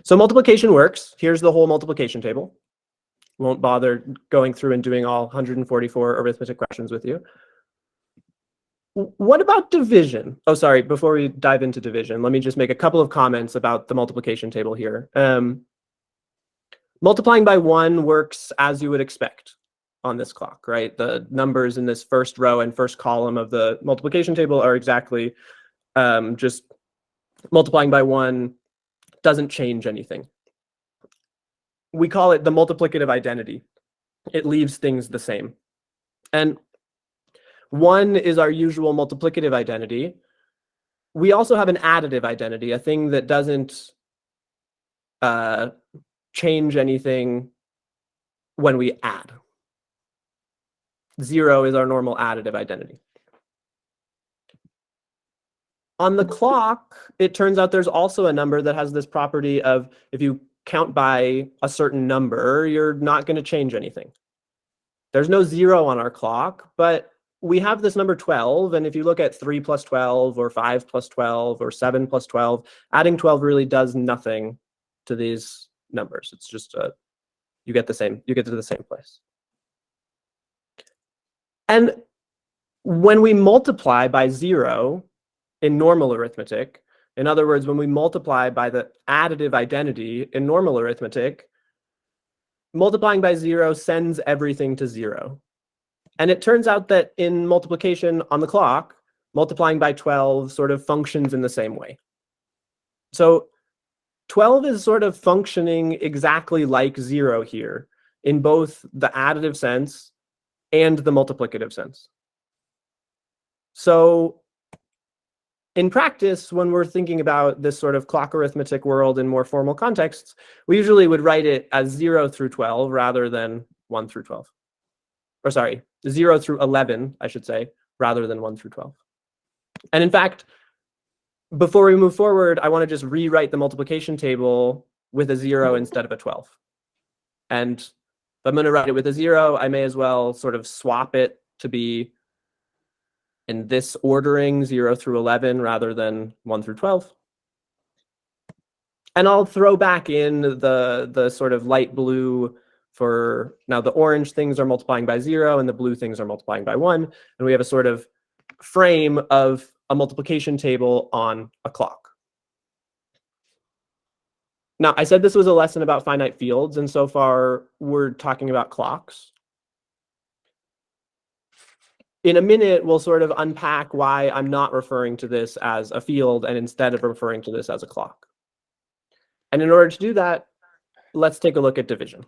So multiplication works. Here's the whole multiplication table. Won't bother going through and doing all 144 arithmetic questions with you. What about division? Oh, sorry, before we dive into division, let me just make a couple of comments about the multiplication table here. Multiplying by 1 works as you would expect on this clock, right? The numbers in this first row and first column of the multiplication table are exactly just multiplying by 1 doesn't change anything. We call it the multiplicative identity. It leaves things the same. And 1 is our usual multiplicative identity. We also have an additive identity, a thing that doesn't change anything when we add. 0 is our normal additive identity. On the clock, it turns out there's also a number that has this property of if you count by a certain number, you're not going to change anything. There's no 0 on our clock, but we have this number 12, and if you look at 3 plus 12, or 5 plus 12, or 7 plus 12, adding 12 really does nothing to these numbers. It's just you get to the same place. And when we multiply by 0 in normal arithmetic, in other words, when we multiply by the additive identity in normal arithmetic, multiplying by 0 sends everything to 0. And it turns out that in multiplication on the clock, multiplying by 12 sort of functions in the same way. So 12 is sort of functioning exactly like 0 here in both the additive sense and the multiplicative sense. So in practice, when we're thinking about this sort of clock arithmetic world in more formal contexts, we usually would write it as 0 through 12 rather than 1 through 12. Or sorry, 0 through 11, I should say, rather than 1 through 12. And in fact, before we move forward, I want to just rewrite the multiplication table with a 0 instead of a 12. And if I'm going to write it with a 0, I may as well sort of swap it to be in this ordering, 0 through 11, rather than 1 through 12. And I'll throw back in the sort of light blue for now. The orange things are multiplying by 0, and the blue things are multiplying by 1. And we have a sort of frame of a multiplication table on a clock. Now, I said this was a lesson about finite fields, and so far we're talking about clocks. In a minute, we'll sort of unpack why I'm not referring to this as a field and instead of referring to this as a clock. And in order to do that, let's take a look at division.